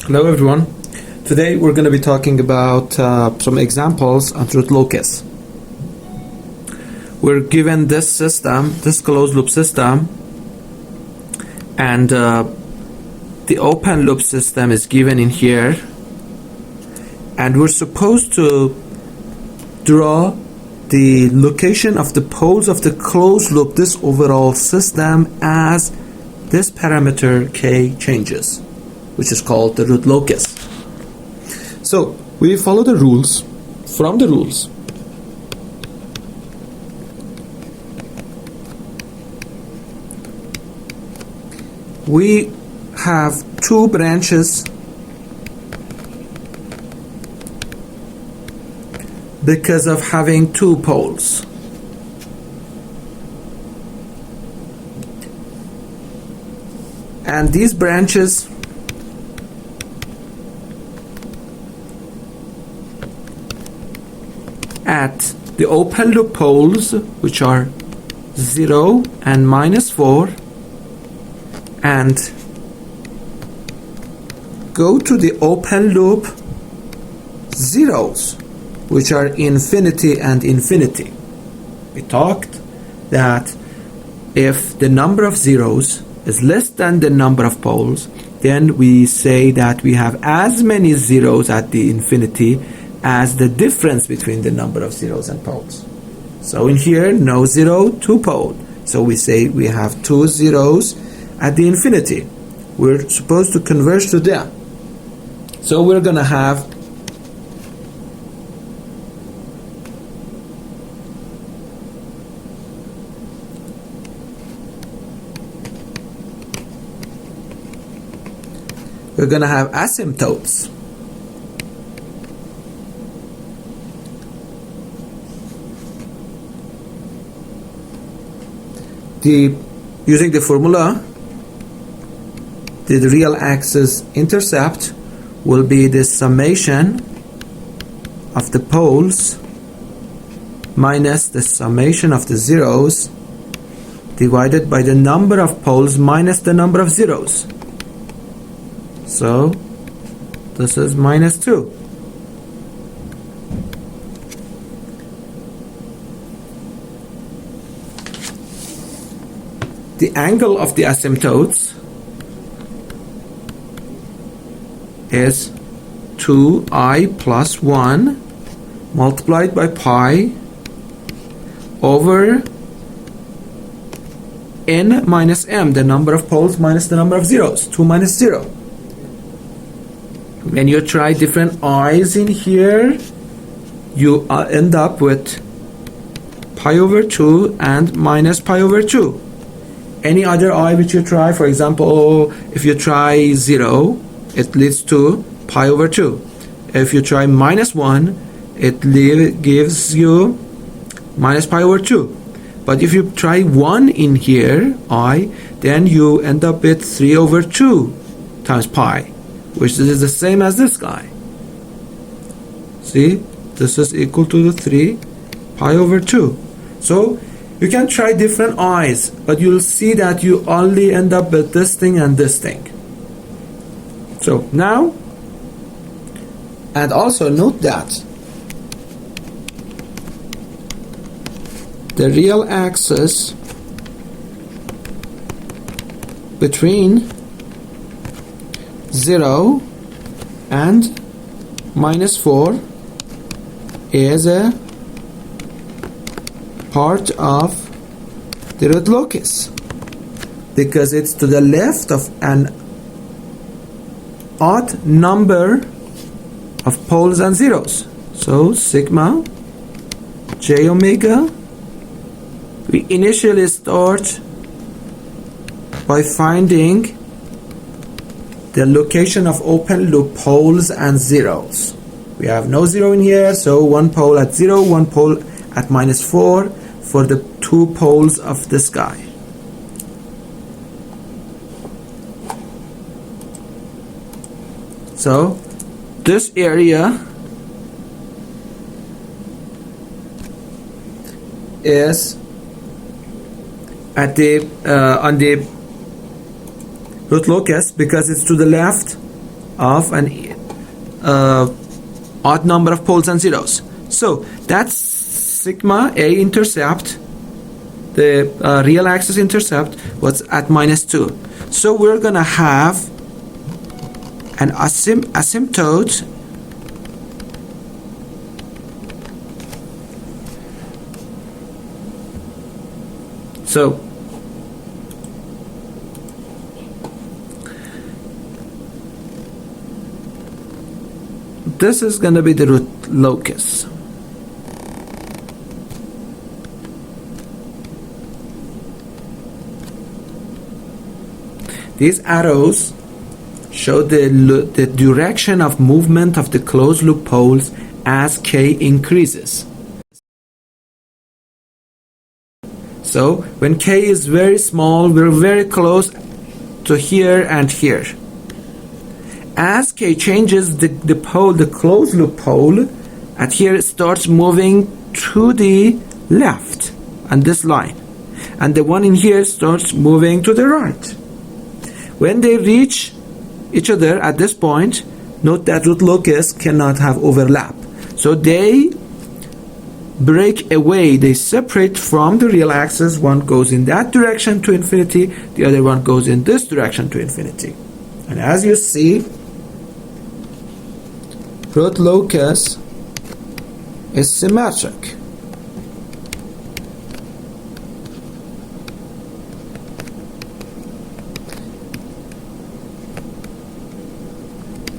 Hello everyone. Today we're going to be talking about some examples on Root Locus. We're given this system, this closed loop system, and the open loop system is given in here, and we're supposed to draw the location of the poles of the closed loop, this overall system, as this parameter k changes, which is called the root locus. So we follow the rules. From the rules, we have two branches because of having two poles. And these branches at the open loop poles, which are 0 and -4, and go to the open loop zeros, which are infinity and infinity. We talked that if the number of zeros is less than the number of poles, then we say that we have as many zeros at the infinity as the difference between the number of zeros and poles. So in here, no zero, two pole. So we say we have two zeros at the infinity. We're supposed to converge to them. So we're going to have asymptotes. Using the formula, the real axis intercept will be the summation of the poles minus the summation of the zeros divided by the number of poles minus the number of zeros. So this is -2. The angle of the asymptotes is 2i plus 1 multiplied by pi over n minus m, the number of poles minus the number of zeros, 2 minus 0. When you try different i's in here, you end up with pi over 2 and minus pi over 2. Any other I which you try, for example, if you try 0, it leads to pi over 2. If you try -1, it gives you minus pi over 2. But if you try 1 in here, I, then you end up with 3 over 2 times pi, which is the same as this guy. See, this is equal to the 3 pi over 2. So you can try different i's, but you'll see that you only end up with this thing and this thing. So now, and also note that the real axis between 0 and -4 is a part of the root locus because it's to the left of an odd number of poles and zeros. So sigma j omega, we initially start by finding the location of open loop poles and zeros. We have no zero in here, so one pole at 0, one pole at -4 for the two poles of this guy. So this area is at on the root locus because it's to the left of an odd number of poles and zeros. So that's sigma A intercept. The real axis intercept was at -2. So we're gonna have an asymptote so this is going to be the root locus. These arrows show the direction of movement of the closed loop poles as k increases. So when k is very small, we're very close to here and here. As k changes, the closed loop pole at here starts moving to the left on this line, and the one in here starts moving to the right. When they reach each other at this point, note that root locus cannot have overlap. So they break away, they separate from the real axis. One goes in that direction to infinity, the other one goes in this direction to infinity. And as you see, root locus is symmetric.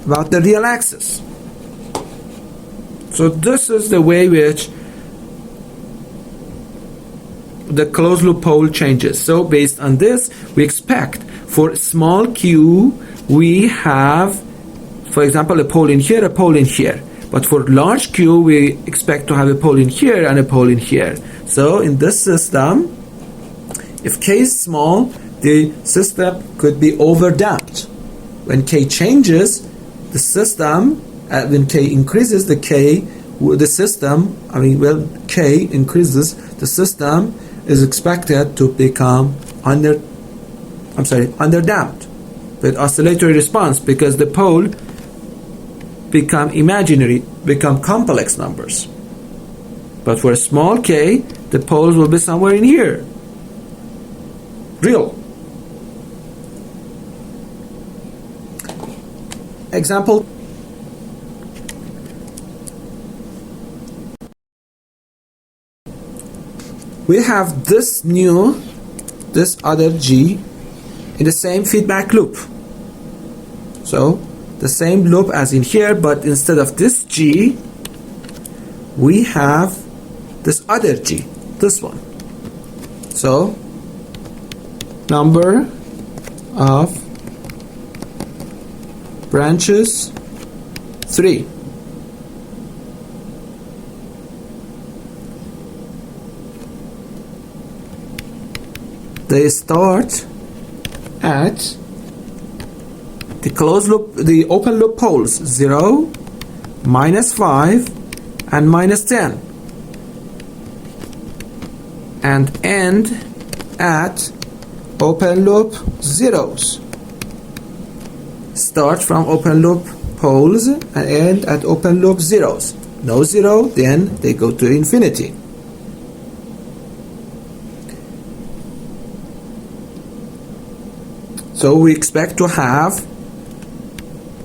About the real axis. So this is the way which the closed loop pole changes. So based on this, we expect for small q, we have, for example, a pole in here, a pole in here. But for large q, we expect to have a pole in here and a pole in here. So in this system, if k is small, the system could be overdamped. When k changes, the system, when k increases, k increases, the system is expected to become underdamped with oscillatory response, because the pole become imaginary, become complex numbers. But for a small k, the poles will be somewhere in here, real. Example, we have this other G in the same feedback loop. So the same loop as in here, but instead of this G, we have this other G, this one. So number of branches 3. They start at the closed loop, the open loop poles 0, -5, and -10, and end at open loop zeros. Start from open loop poles and end at open loop zeros. No zero, then they go to infinity. So we expect to have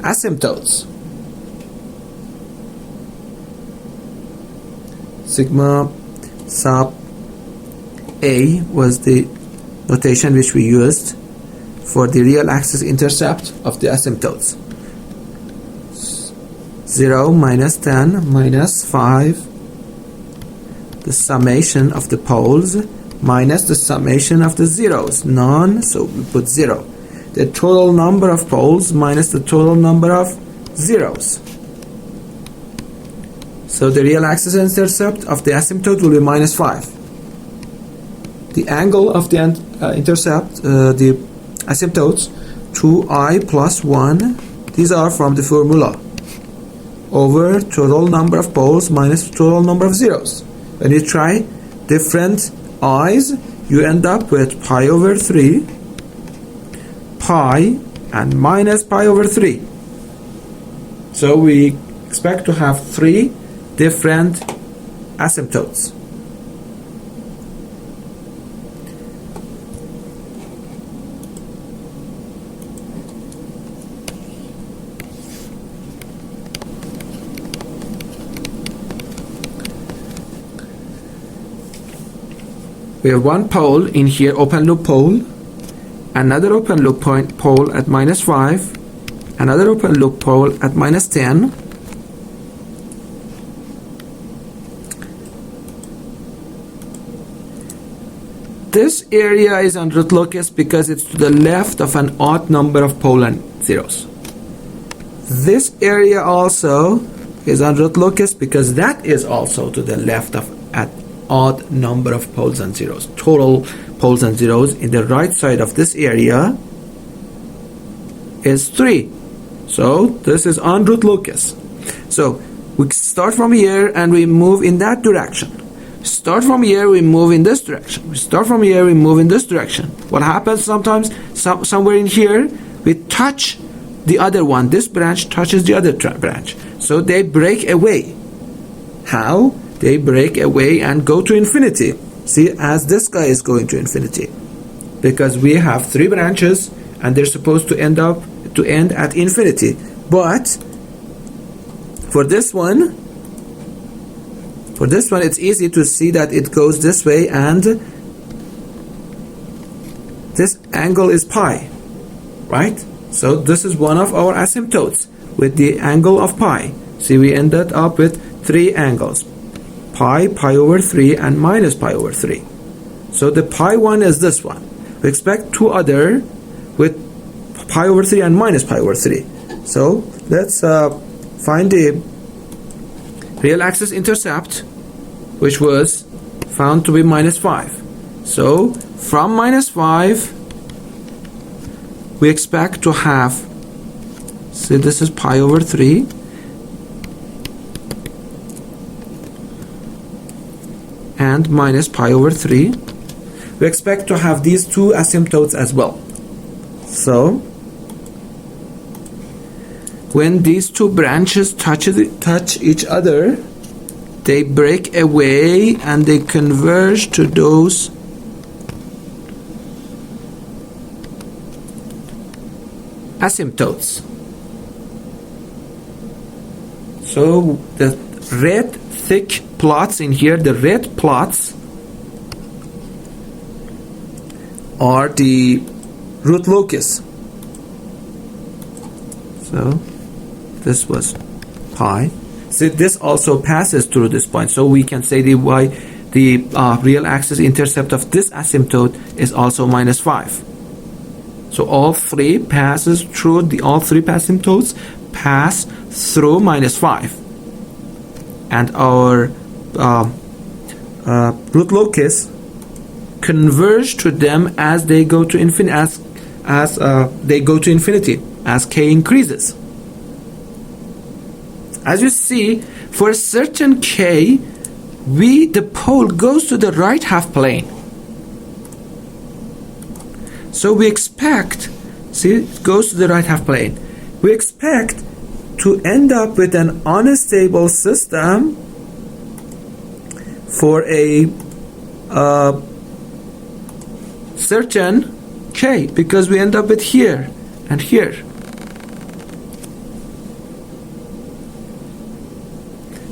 asymptotes. Sigma sub A was the notation which we used for the real axis intercept of the asymptotes. 0, -10, -5, the summation of the poles minus the summation of the zeros. None, so we put 0. The total number of poles minus the total number of zeros. So the real axis intercept of the asymptote will be -5. The angle of the intercept, the asymptotes, 2i plus 1, these are from the formula, over total number of poles minus total number of zeros. When you try different i's, you end up with pi over 3, pi, and minus pi over 3. So we expect to have 3 different asymptotes. We have one pole in here, open loop pole, another open loop pole at -5, another open loop pole at -10, this area is on root locus because it's to the left of an odd number of pole and zeros. This area also is on root locus because that is also to the left of an odd number of poles and zeros. Total poles and zeros in the right side of this area is 3. So this is on root locus. So we start from here and we move in that direction. Start from here, we move in this direction. We start from here, we move in this direction. What happens sometimes, somewhere in here, we touch the other one. This branch touches the other branch. So they break away. How? They break away and go to infinity. See, as this guy is going to infinity. Because we have 3 branches and they're supposed to end at infinity. But for this one, it's easy to see that it goes this way and this angle is pi, right? So this is one of our asymptotes with the angle of pi. See, we ended up with 3 angles. Pi, pi over 3, and minus pi over 3. So the pi one is this one. We expect 2 other with pi over 3 and minus pi over 3. So let's find the real axis intercept, which was found to be -5. So from -5 we expect to have, see, this is pi over 3 and minus pi over 3. We expect to have these 2 asymptotes as well. So when these 2 branches touch each other, they break away and they converge to those asymptotes. So the red thick plots in here, the red plots are the root locus. So this was pi. So this also passes through this point. So we can say the real axis intercept of this asymptote is also -5. So all 3 passes through all 3 asymptotes pass through -5, and our root locus converge to them as they go to infinity, as k increases. As you see, for a certain k, the pole goes to the right half plane. So we expect, see, it goes to the right half plane. We expect to end up with an unstable system for a certain k, because we end up with here and here.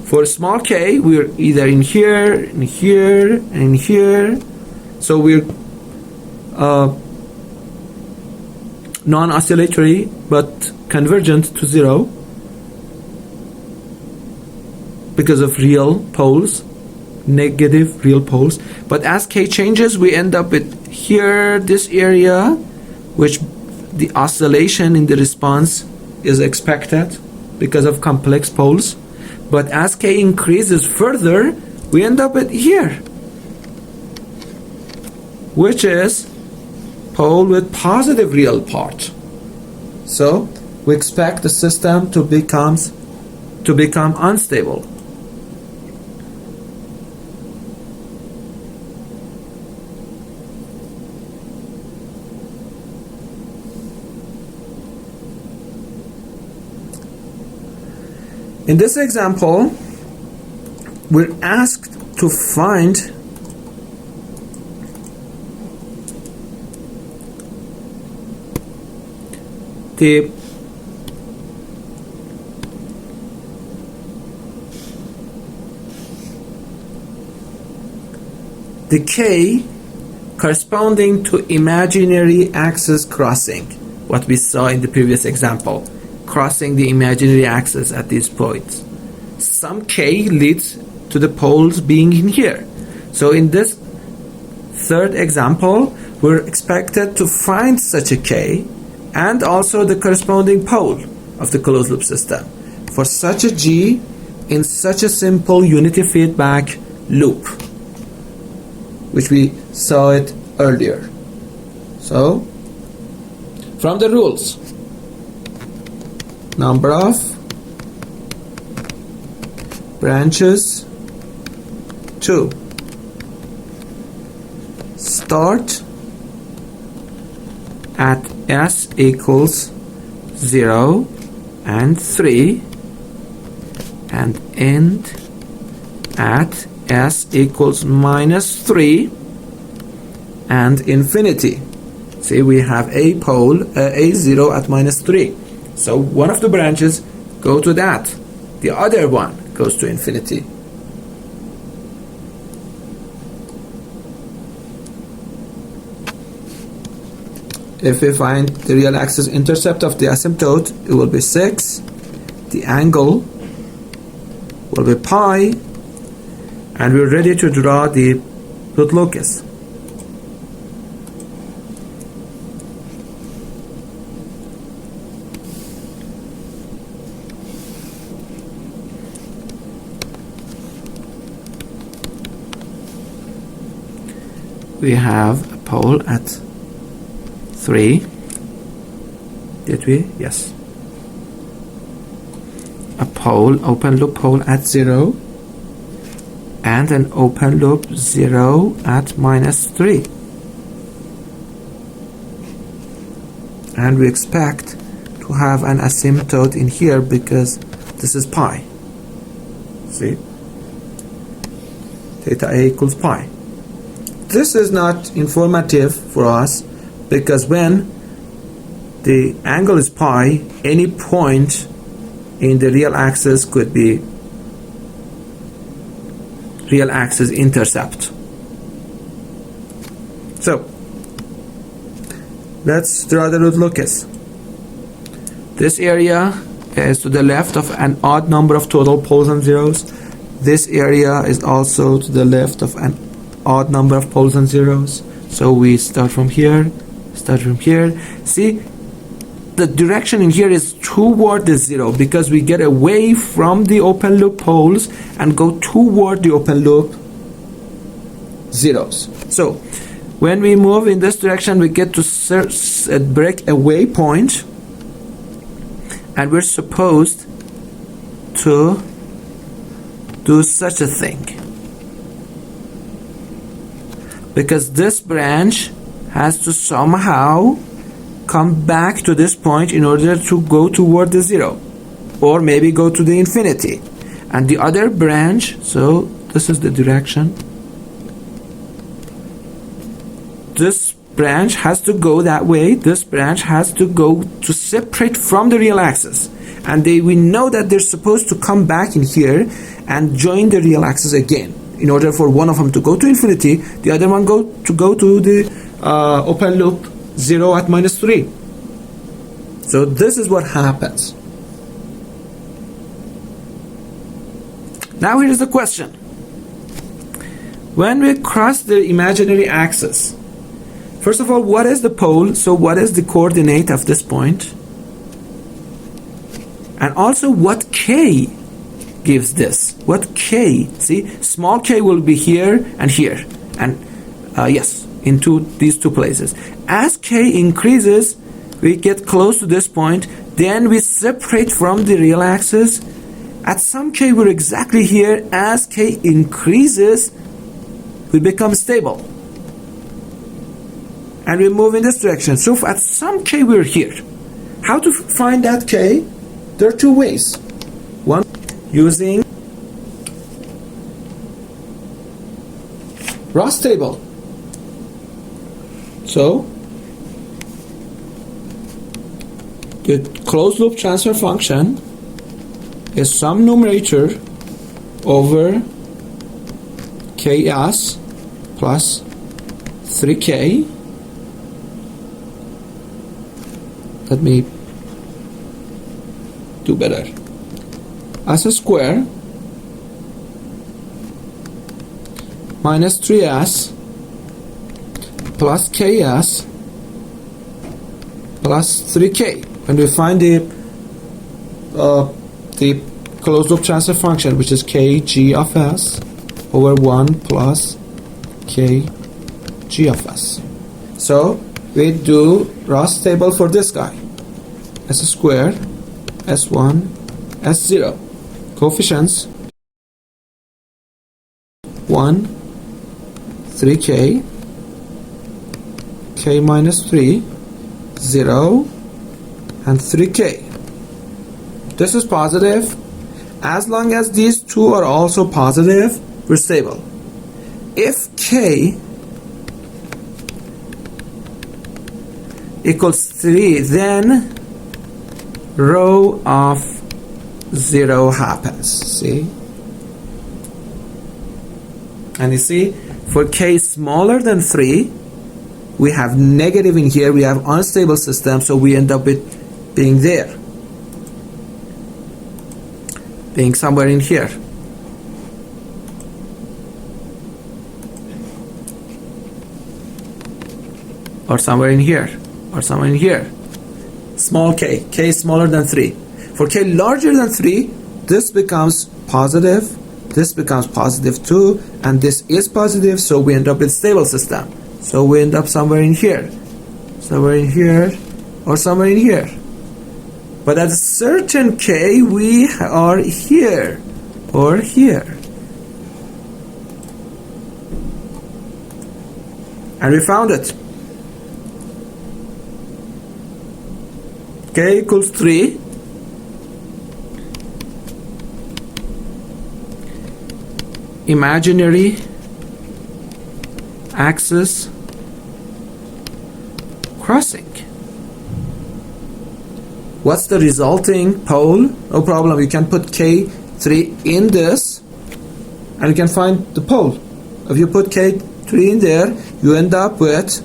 For small k, we're either in here, in here, and in here. So we're non-oscillatory but convergent to 0 because of real poles, negative real poles. But as k changes, we end up with here, this area, which the oscillation in the response is expected because of complex poles. But as k increases further, we end up with here, which is pole with positive real part. So we expect the system to become unstable. In this example, we're asked to find the k corresponding to imaginary axis crossing, what we saw in the previous example, crossing the imaginary axis at these points. Some k leads to the poles being in here. So in this third example, we're expected to find such a k and also the corresponding pole of the closed loop system for such a g in such a simple unity feedback loop, which we saw it earlier. So, from the rules, number of branches 2, start at s equals 0 and 3 and end at s equals -3 and infinity. See, we have a pole, a0 at -3. So one of the branches go to that. The other one goes to infinity. If we find the real axis intercept of the asymptote, it will be 6. The angle will be pi. And we're ready to draw the root locus. We have a pole at 3. Did we? Yes. A pole, open loop pole at 0. And an open loop 0 at -3. And we expect to have an asymptote in here because this is pi. See? Theta A equals pi. This is not informative for us because when the angle is pi, any point in the real axis could be real axis intercept. So let's draw the root locus. This area is to the left of an odd number of total poles and zeros. This area is also to the left of an odd number of poles and zeros. So we start from here, See, the direction in here is toward the 0 because we get away from the open loop poles and go toward the open loop zeros. So when we move in this direction, we get to a breakaway point, and we're supposed to do such a thing because this branch has to somehow come back to this point in order to go toward the 0 or maybe go to the infinity. And the other branch, so this is the direction, this branch has to go that way, this branch has to go to separate from the real axis, and we know that they're supposed to come back in here and join the real axis again in order for one of them to go to infinity, the other one go to the open loop 0 at -3. So this is what happens. Now here is the question. When we cross the imaginary axis, first of all, what is the pole? So what is the coordinate of this point? And also what k gives this? What k? See, small k will be here and here. And yes, into these two places. As k increases, we get close to this point, then we separate from the real axis. At some k we're exactly here. As k increases, we become stable and we move in this direction. So at some k we're here. How to find that k? There are two ways. One, using Ross table. So the closed loop transfer function is sum numerator over ks plus 3k. Let me do better. S square minus 3s plus ks plus 3k. When we find the closed loop transfer function, which is kg of s over 1 plus kg of s. So we do Ross table for this guy. S square, S1, S0. Coefficients 1, 3k, k minus 3, 0, and 3k. This is positive. As long as these two are also positive, we're stable. If k equals 3, then row of 0 happens. See? And you see, for k smaller than 3, we have negative in here, we have unstable system, so we end up with being there, being somewhere in here. Or somewhere in here, or somewhere in here. Small k, k is smaller than 3. For k larger than 3, this becomes positive, this becomes positive too, and this is positive, so we end up with stable system. So we end up somewhere in here, or somewhere in here. But at a certain k, we are here, or here. And we found it. K equals 3. Imaginary axis crossing. What's the resulting pole? No problem, you can put K3 in this and you can find the pole. If you put K3 in there, you end up with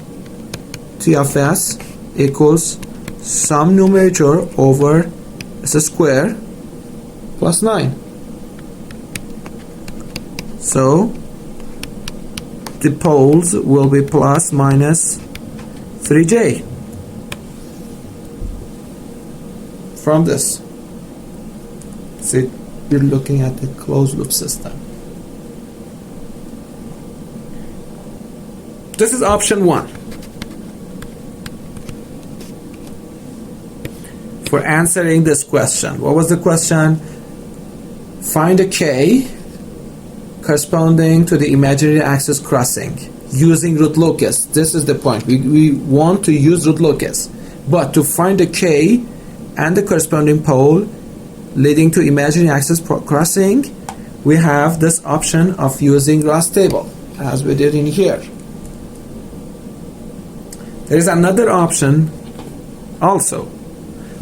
T of S equals sum numerator over S square plus 9. So the poles will be plus minus 3j from this. See, you're looking at the closed loop system. This is option 1. For answering this question. What was the question? Find a k corresponding to the imaginary axis crossing using Root Locus. This is the point. We want to use Root Locus. But to find a k and the corresponding pole leading to imaginary axis crossing, we have this option of using Ross table, as we did in here. There is another option also,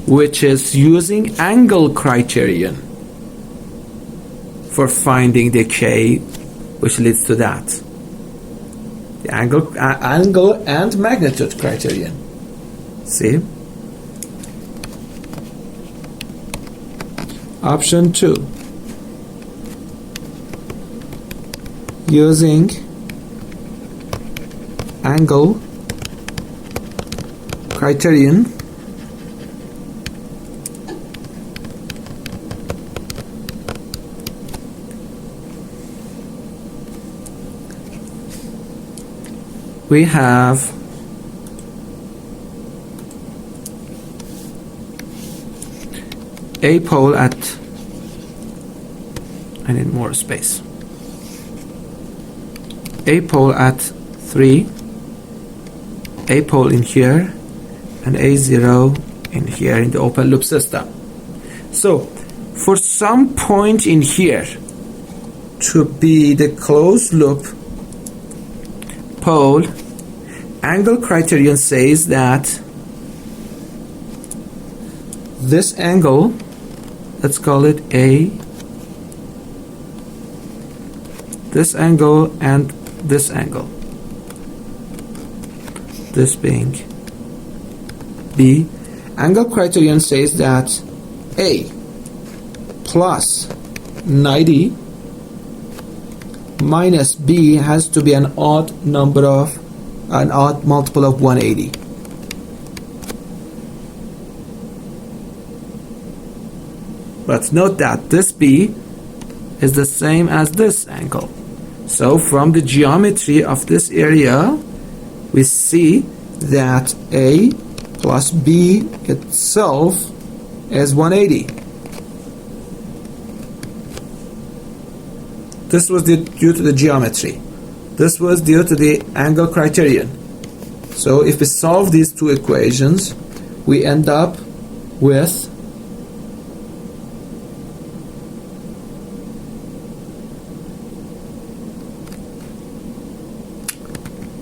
which is using angle criterion for finding the k which leads to that. The angle and magnitude criterion. See? Option 2. Using angle criterion we have a pole at, I need more space, a pole at 3, a pole in here, and a0 in here in the open loop system. So for some point in here to be the closed loop pole, angle criterion says that this angle, let's call it A, this angle and this angle, this being B, angle criterion says that A plus 90 minus B has to be an odd multiple of 180. But note that this B is the same as this angle. So from the geometry of this area, we see that A plus B itself is 180. This was due to the geometry. This was due to the angle criterion. So if we solve these two equations, we end up with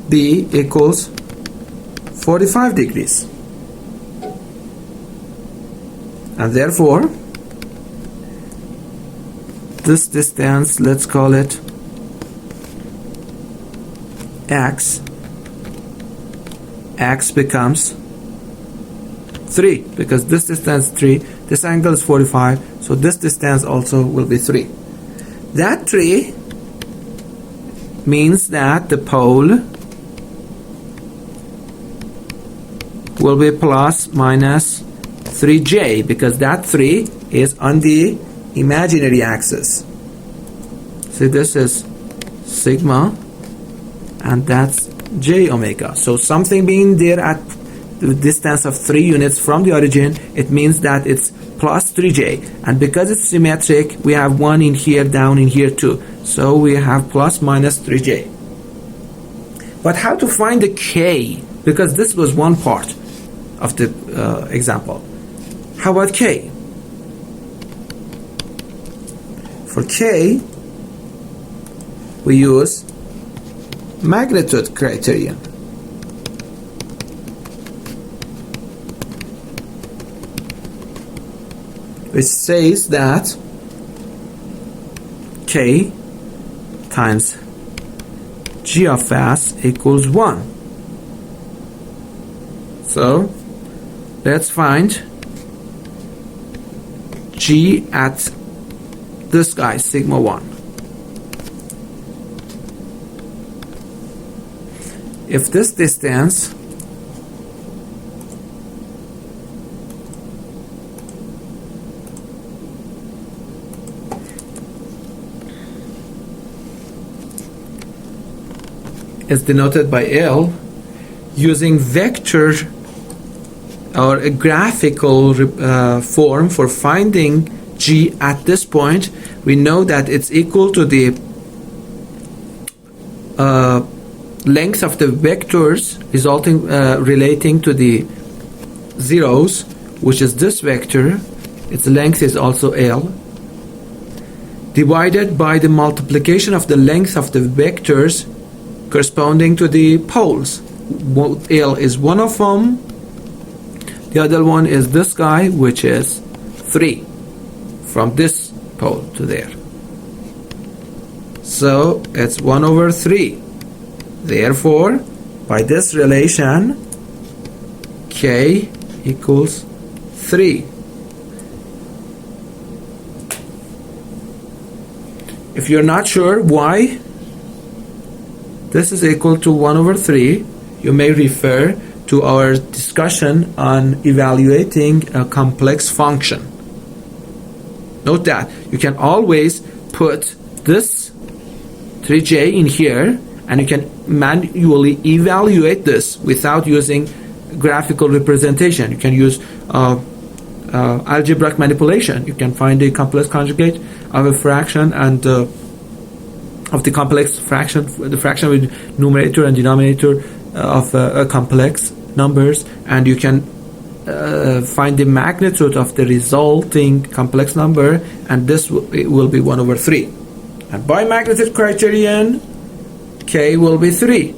B equals 45 degrees. And therefore, this distance, let's call it X. X becomes 3 because this distance is 3, this angle is 45, so this distance also will be 3. That 3 means that the pole will be plus minus 3j because that 3 is on the imaginary axis. See, this is sigma and that's j omega. So something being there at the distance of 3 units from the origin, it means that it's plus 3j, and because it's symmetric we have 1 in here, down in here too, so we have plus minus 3j. But how to find the k? Because this was one part of the example. How about k? For k, we use magnitude criterion. Which says that k times g of s equals 1. So let's find g at this guy, sigma 1. If this distance is denoted by L using vector or a graphical form for finding g at this point, we know that it's equal to the length of the vectors relating to the zeros, which is this vector, its length is also L, divided by the multiplication of the length of the vectors corresponding to the poles. L is one of them, the other one is this guy, which is 3 from this pole to there. So it's 1 over 3. Therefore, by this relation, k equals 3. If you're not sure why this is equal to 1 over 3, you may refer to our discussion on evaluating a complex function. Note that you can always put this 3j in here and you can manually evaluate this without using graphical representation. You can use algebraic manipulation. You can find the complex conjugate of a fraction and of the complex fraction, the fraction with numerator and denominator of complex numbers, and you can find the magnitude of the resulting complex number, and this will be 1 over 3. And by magnitude criterion, k will be 3.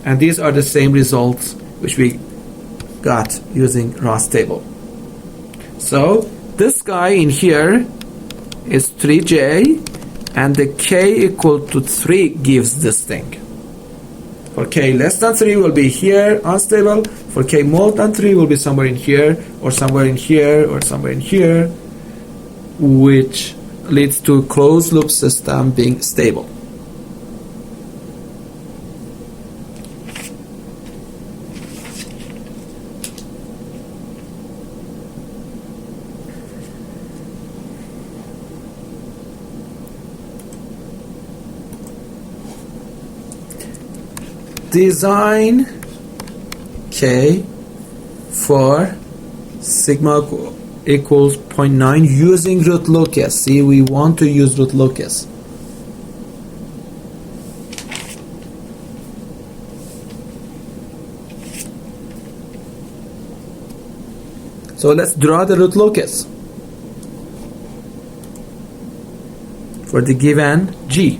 And these are the same results which we got using Ross table. So this guy in here is 3j, and the k equal to 3 gives this thing. For k less than 3 will be here, unstable. For k more than 3 will be somewhere in here, or somewhere in here, or somewhere in here, which leads to a closed loop system being stable. Design k for sigma equals 0.9 using root locus. See, we want to use root locus. So let's draw the root locus for the given g.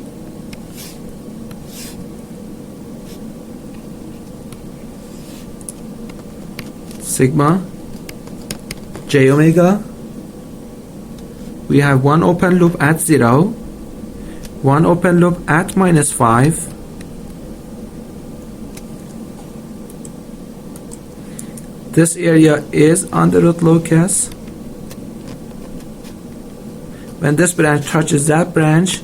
Sigma j omega, we have one open loop at 0, one open loop at -5, this area is on the root locus. When this branch touches that branch,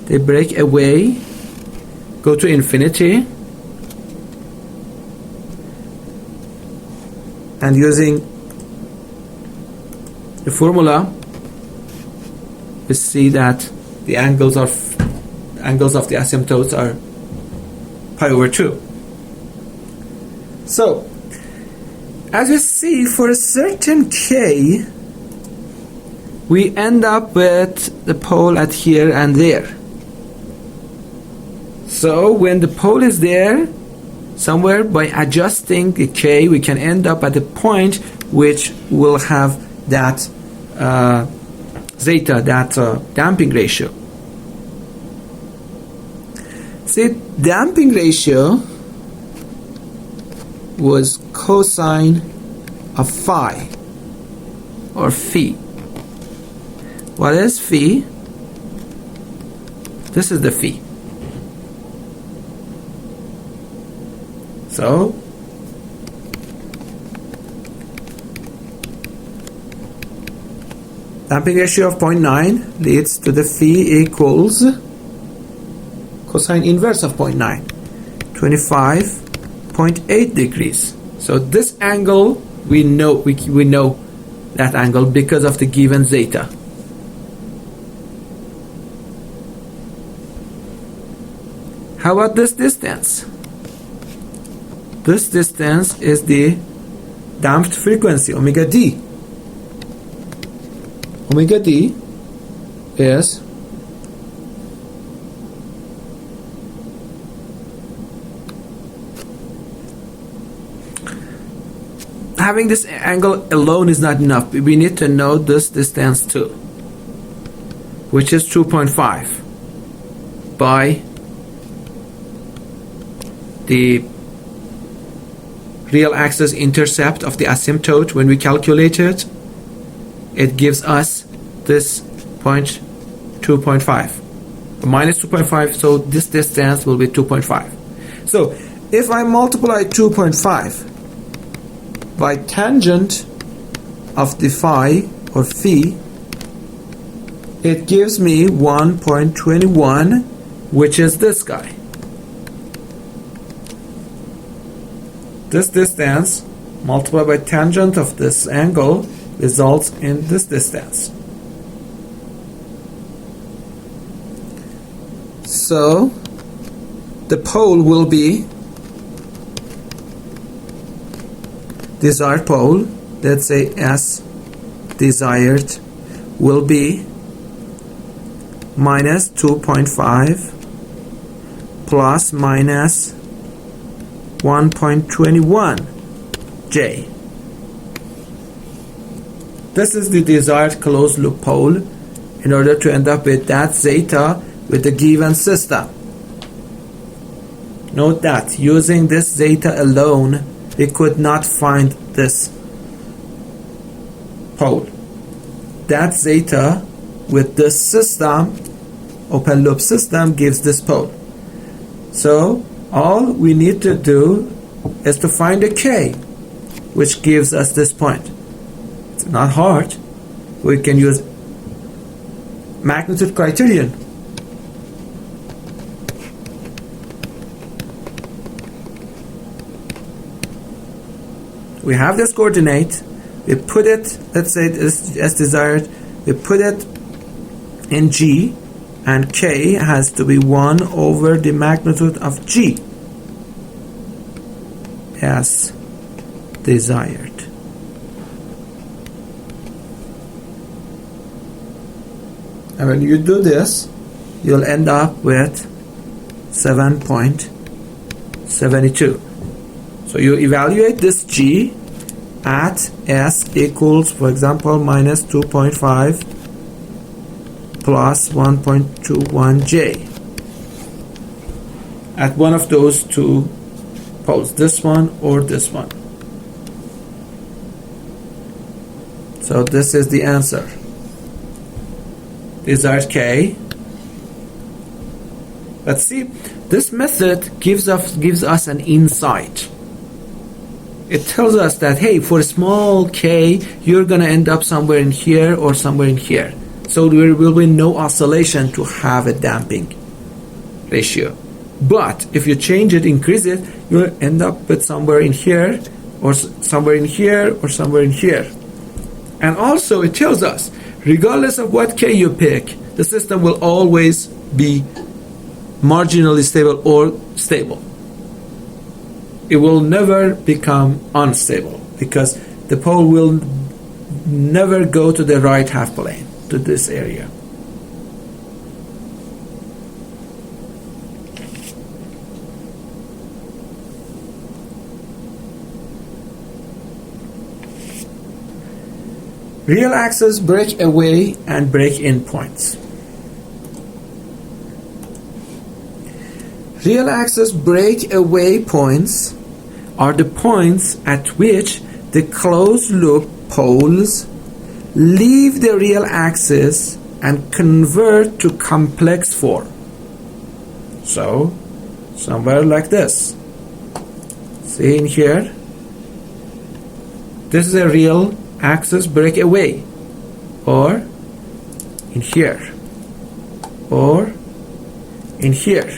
they break away, go to infinity, and using the formula, we see that the angles of the asymptotes are pi over 2. So, as we see, for a certain k, we end up with the pole at here and there. So, when the pole is there, somewhere by adjusting the k, we can end up at a point which will have that zeta, that damping ratio. See, damping ratio was cosine of phi or phi. What is phi? This is the phi. So damping ratio of 0.9 leads to the phi equals cosine inverse of 0.9, 25.8 degrees. So this angle, we know that angle because of the given zeta. How about this distance? This distance is the damped frequency, omega d. Omega d is having this angle alone is not enough. We need to know this distance too, which is 2.5 by the real axis intercept of the asymptote. When we calculate it, it gives us this point 2.5, minus 2.5, so this distance will be 2.5. So if I multiply 2.5 by tangent of the phi or phi, it gives me 1.21, which is this guy. This distance multiplied by tangent of this angle results in this distance. So the pole will be desired pole, let's say S desired, will be minus 2.5 plus minus 1.21 J. This is the desired closed loop pole in order to end up with that zeta with the given system. Note that using this zeta alone, we could not find this pole. That zeta with this system, open loop system, gives this pole. So all we need to do is to find a K, which gives us this point. It's not hard. We can use magnitude criterion. We have this coordinate, we put it, let's say it is as desired, we put it in G, and K has to be 1 over the magnitude of G as desired. And when you do this, you'll end up with 7.72. So you evaluate this G at S equals, for example, minus 2.5 plus 1.21 J at one of those two poles, this one or this one. So this is the answer. Desired K. Let's see. This method gives us an insight. It tells us that, hey, for a small K, you're going to end up somewhere in here or somewhere in here. So there will be no oscillation to have a damping ratio. But if you change it, increase it, you'll end up with somewhere in here or somewhere in here or somewhere in here. And also it tells us, regardless of what K you pick, the system will always be marginally stable or stable. It will never become unstable because the pole will never go to the right half plane, to this area. Real axis breakaway and break-in points. Real axis breakaway points are the points at which the closed loop poles leave the real axis and convert to complex form. So, somewhere like this. See in here? This is a real axis breakaway, or in here, or in here.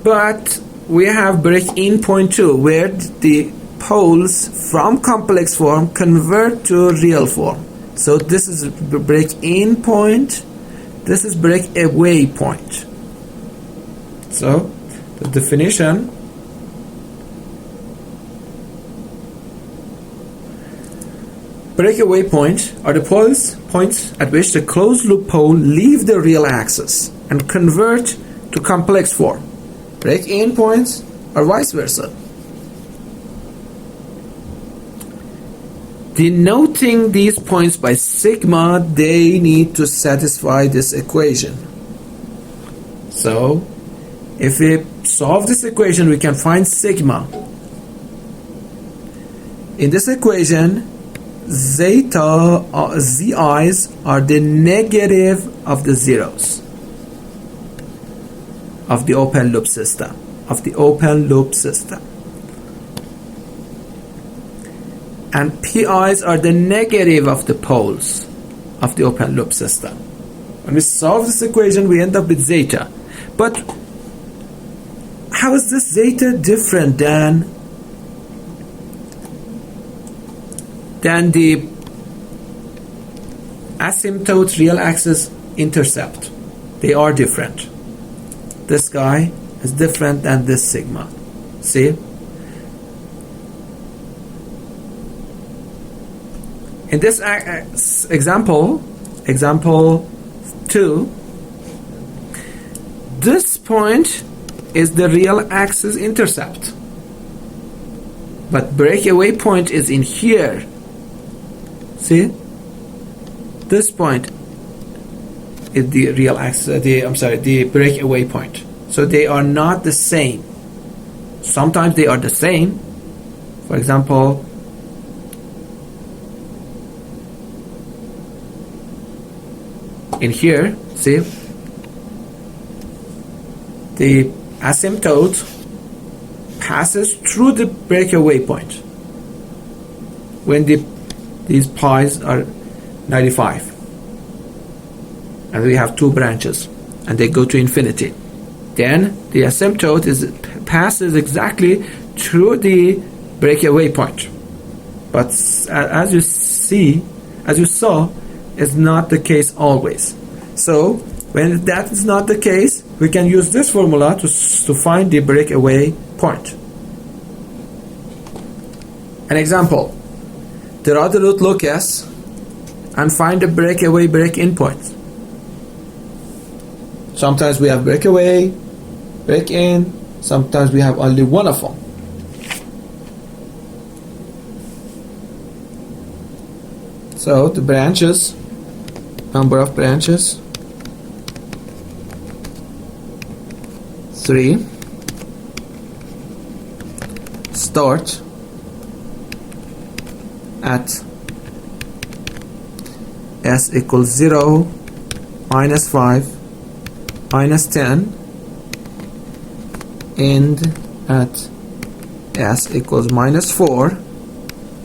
But we have break-in point too, where the poles from complex form convert to real form. So this is break-in point, this is breakaway point. So the definition: breakaway point are the points at which the closed loop pole leave the real axis and convert to complex form. Break-in points are vice versa. Denoting these points by sigma, they need to satisfy this equation. So, if we solve this equation, we can find sigma. In this equation, zeta, zi's are the negative of the zeros of the open loop system, and pi's are the negative of the poles of the open loop system. When we solve this equation, we end up with zeta. But how is this zeta different than the asymptote real axis intercept? They are different. This guy is different than this sigma. See? In this example 2, this point is the real axis intercept, but breakaway point is in here. See, this point is the real axis, the breakaway point. So they are not the same. Sometimes they are the same. For example, in here, see, the asymptote passes through the breakaway point when these pi's are 95, and we have two branches and they go to infinity. Then the asymptote passes exactly through the breakaway point. But as you saw, is not the case always. So when that is not the case, we can use this formula to find the breakaway point. An example: draw the root locus and find the breakaway break-in point. Sometimes we have breakaway, break-in, sometimes we have only one of them. So the branches, number of branches, 3. Start at s equals 0, minus 5, minus 10, end at s equals minus 4,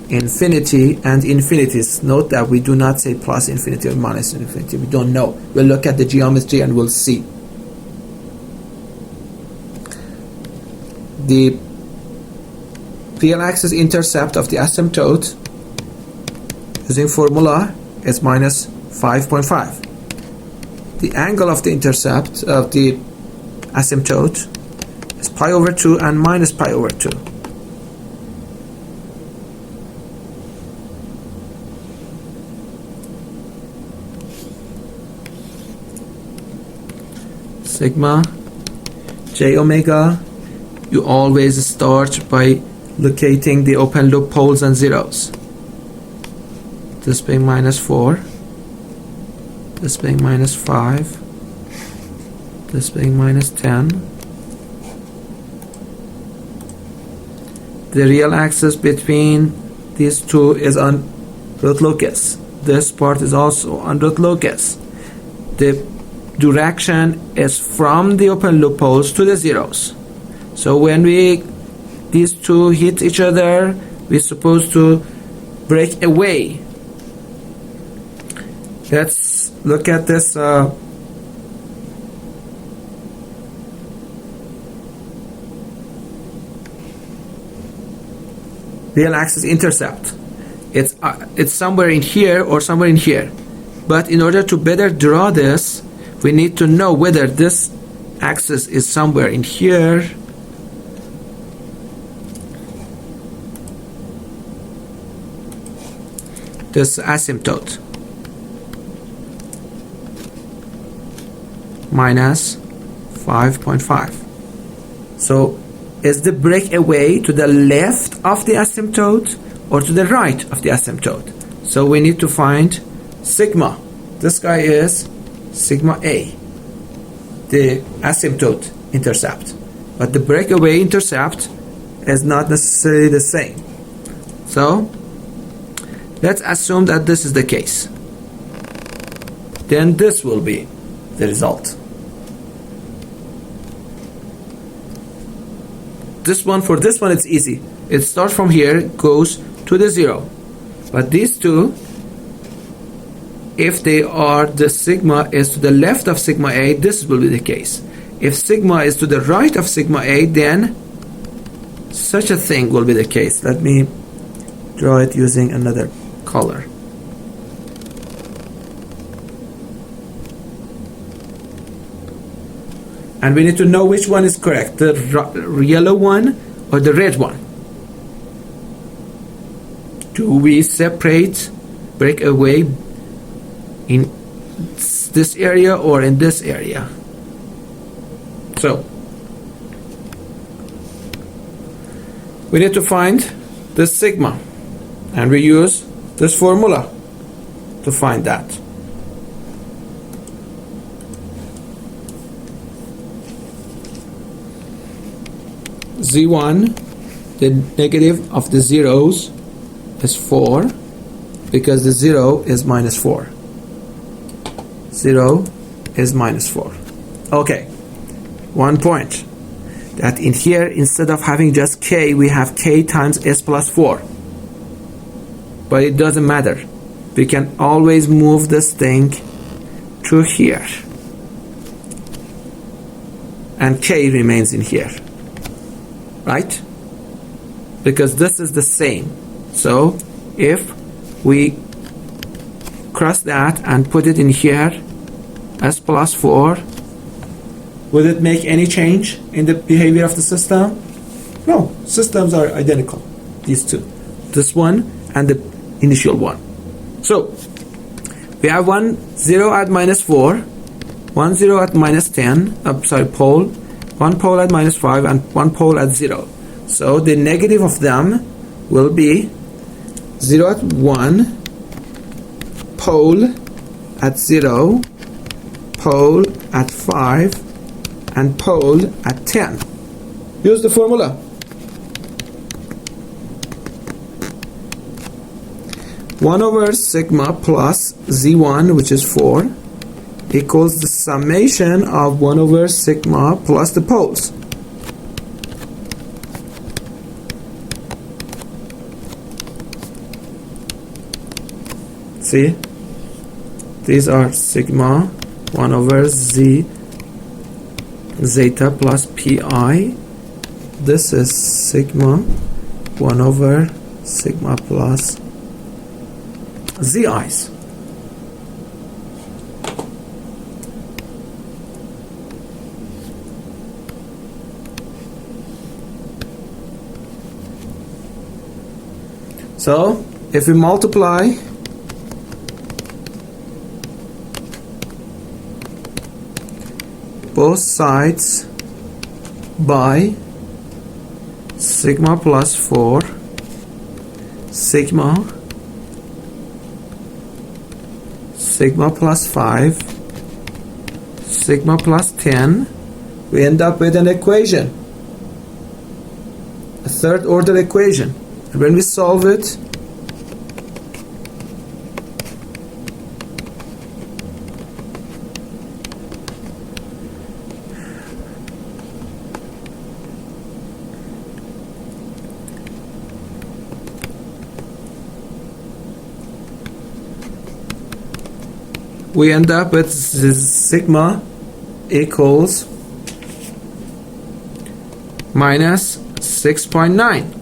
infinity and infinities. Note that we do not say plus infinity or minus infinity. We don't know. We'll look at the geometry and we'll see. The real axis intercept of the asymptote using formula is minus 5.5. The angle of the intercept of the asymptote is pi over 2 and minus pi over 2. Sigma j omega, you always start by locating the open loop poles and zeros. This being minus 4, this being minus 5, this being minus 10. The real axis between these two is on root locus. This part is also on root locus. The direction is from the open loop poles to the zeros. So when these two hit each other, we're supposed to break away. Let's look at this real axis intercept. It's somewhere in here or somewhere in here. But in order to better draw this, we need to know whether this axis is somewhere in here this asymptote minus 5.5. So is the breakaway to the left of the asymptote or to the right of the asymptote? So we need to find sigma. This guy is sigma A, the asymptote intercept. But the breakaway intercept is not necessarily the same. So let's assume that this is the case. Then this will be the result. For this one it's easy. It starts from here, goes to the 0. But these two, if they are, the sigma is to the left of sigma A, this will be the case. If sigma is to the right of sigma A, then such a thing will be the case. Let me draw it using another color. And we need to know which one is correct, the yellow one or the red one. Do we separate breakaway in this area or in this area? So we need to find this sigma, and we use this formula to find that. Z1, the negative of the zeros is 4, because the 0 is minus 4. 0 is minus 4. Okay, 1 point. That in here, instead of having just k, we have k times s plus 4. But it doesn't matter. We can always move this thing to here. And k remains in here. Right? Because this is the same. So if we cross that and put it in here, s plus 4, will it make any change in the behavior of the system? No, systems are identical, these two. This one and the initial one. So we have 1 0 at minus 4, 1 0 at minus 10, pole, 1 pole at minus 5, and 1 pole at 0. So the negative of them will be 0 at 1, pole at 0, pole at 5, and pole at 10. Use the formula. 1 over sigma plus z1, which is 4, equals the summation of 1 over sigma plus the poles. See, these are sigma 1 over z zeta plus pi. This is sigma 1 over sigma plus zi's. So if we multiply both sides by sigma plus 4, sigma plus 5, sigma plus 10, we end up with an equation, a third order equation. And when we solve it, we end up with sigma equals minus 6.9.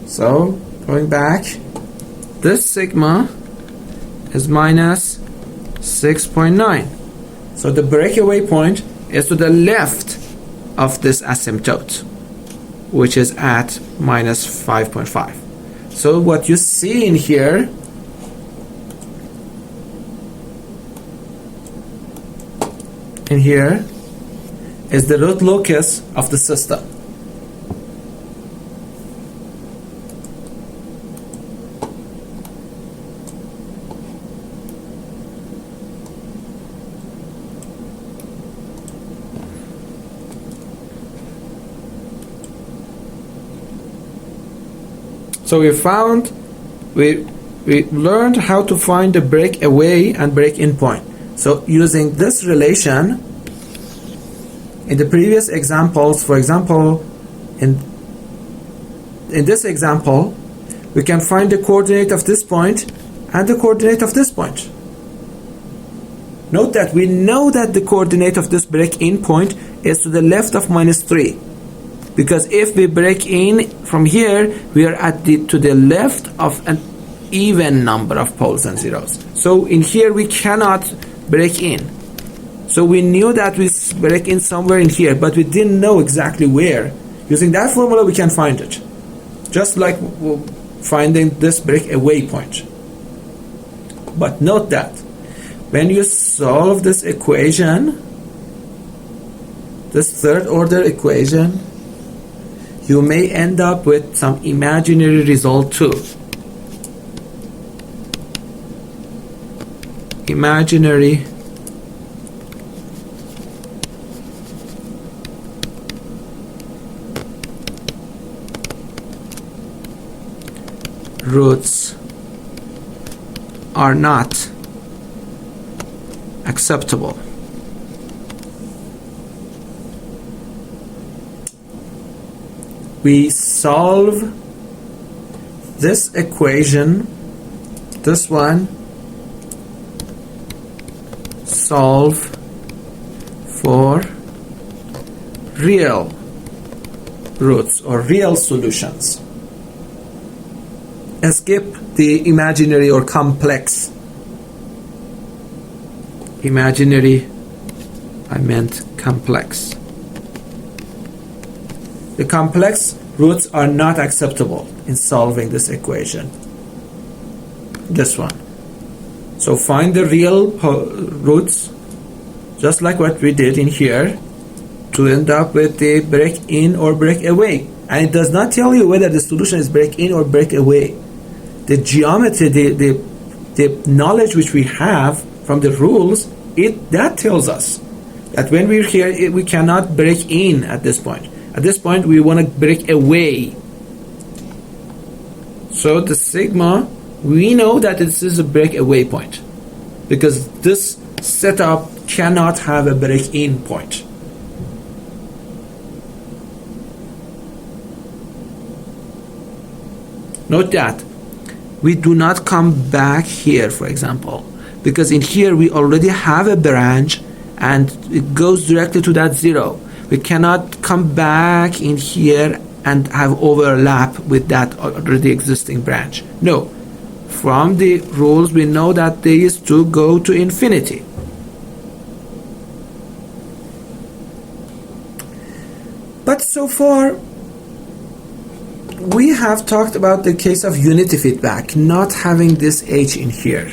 So going back, this sigma is minus 6.9. So the breakaway point is to the left of this asymptote, which is at minus 5.5. So what you see in here is the root locus of the system. So we learned how to find the breakaway and break-in point. So using this relation, in the previous examples, for example, in this example, we can find the coordinate of this point and the coordinate of this point. Note that we know that the coordinate of this break-in point is to the left of minus 3. Because if we break in from here, we are to the left of an even number of poles and zeros. So in here we cannot break in. So we knew that we break in somewhere in here, but we didn't know exactly where. Using that formula, we can find it. Just like finding this breakaway point. But note that when you solve this equation, this third order equation, you may end up with some imaginary result too. Imaginary roots are not acceptable. We solve this equation, this one, solve for real roots or real solutions. Skip the imaginary or complex. Imaginary, I meant complex. The complex roots are not acceptable in solving this equation. This one. So find the real roots, just like what we did in here, to end up with the break in or break away. And it does not tell you whether the solution is break in or break away. The geometry, the knowledge which we have from the rules, that tells us that when we're here, we cannot break in at this point. At this point, we want to break away. So the sigma, we know that this is a breakaway point because this setup cannot have a break-in point. Note that we do not come back here, for example, because in here we already have a branch and it goes directly to that 0. We cannot come back in here and have overlap with that already existing branch. No. From the rules, we know that these two go to infinity. But so far, we have talked about the case of unity feedback, not having this H in here.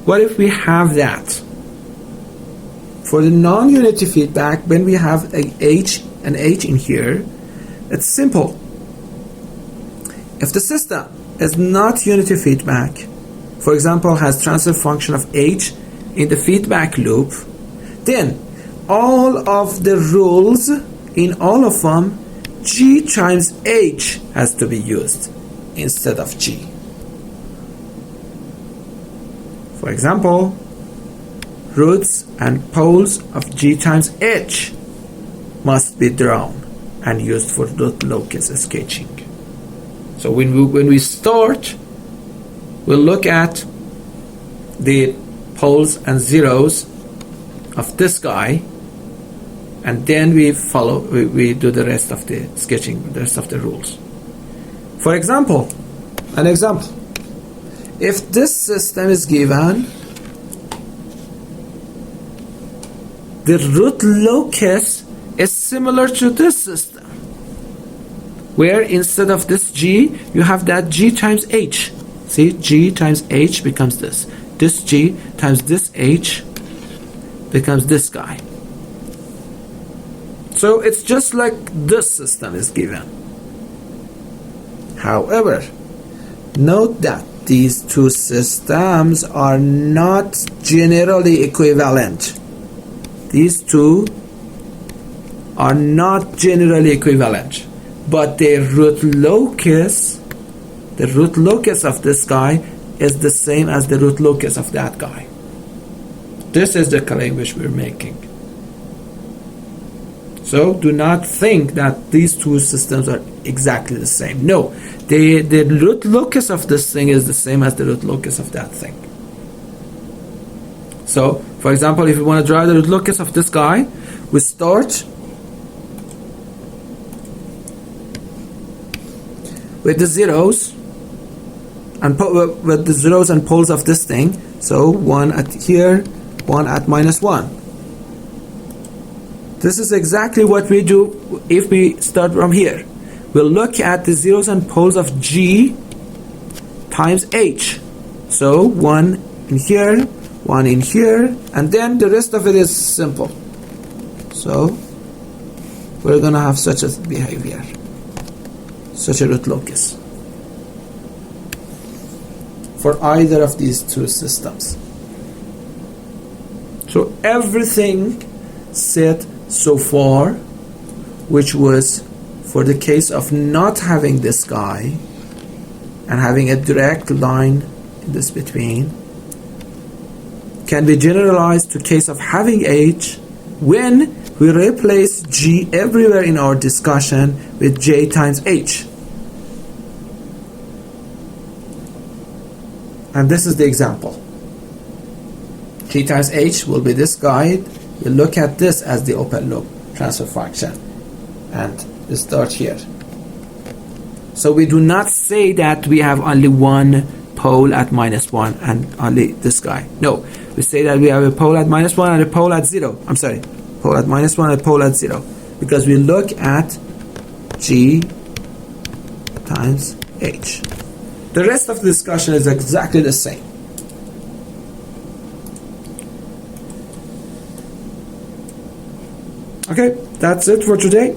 What if we have that? For the non-unity feedback, when we have an H in here, it's simple. If the system is not unity feedback, for example, has transfer function of H in the feedback loop, then all of the rules in all of them, G times H has to be used instead of G. For example, roots and poles of G times H must be drawn and used for root locus sketching. So when we start, we'll look at the poles and zeros of this guy, and then we do the rest of the sketching, the rest of the rules. For example, if this system is given, the root locus is similar to this system, where instead of this G, you have that G times H. See, G times H becomes this. This G times this H becomes this guy. So it's just like this system is given. However, note that these two systems are not generally equivalent. These two are not generally equivalent, but the root locus of this guy is the same as the root locus of that guy. This is the claim which we're making. So do not think that these two systems are exactly the same. No, the root locus of this thing is the same as the root locus of that thing. So, for example, if we want to draw the root locus of this guy, we start with the zeros and with the zeros and poles of this thing. So one at here, one at -1. This is exactly what we do if we start from here. We'll look at the zeros and poles of G times H. So 1 in here, one in here, and then the rest of it is simple. So we're gonna have such a behavior, such a root locus for either of these two systems. So everything said so far, which was for the case of not having this guy and having a direct line in this between, can be generalized to case of having H when we replace G everywhere in our discussion with J times H. And this is the example. G times H will be this guy. We look at this as the open loop transfer function, and we start here. So we do not say that we have only one pole at -1 and only this guy. No, we say that we have a pole at -1 and a pole at 0. I'm sorry, pole at -1 and a pole at 0, because we look at G times H. The rest of the discussion is exactly the same. Okay, that's it for today.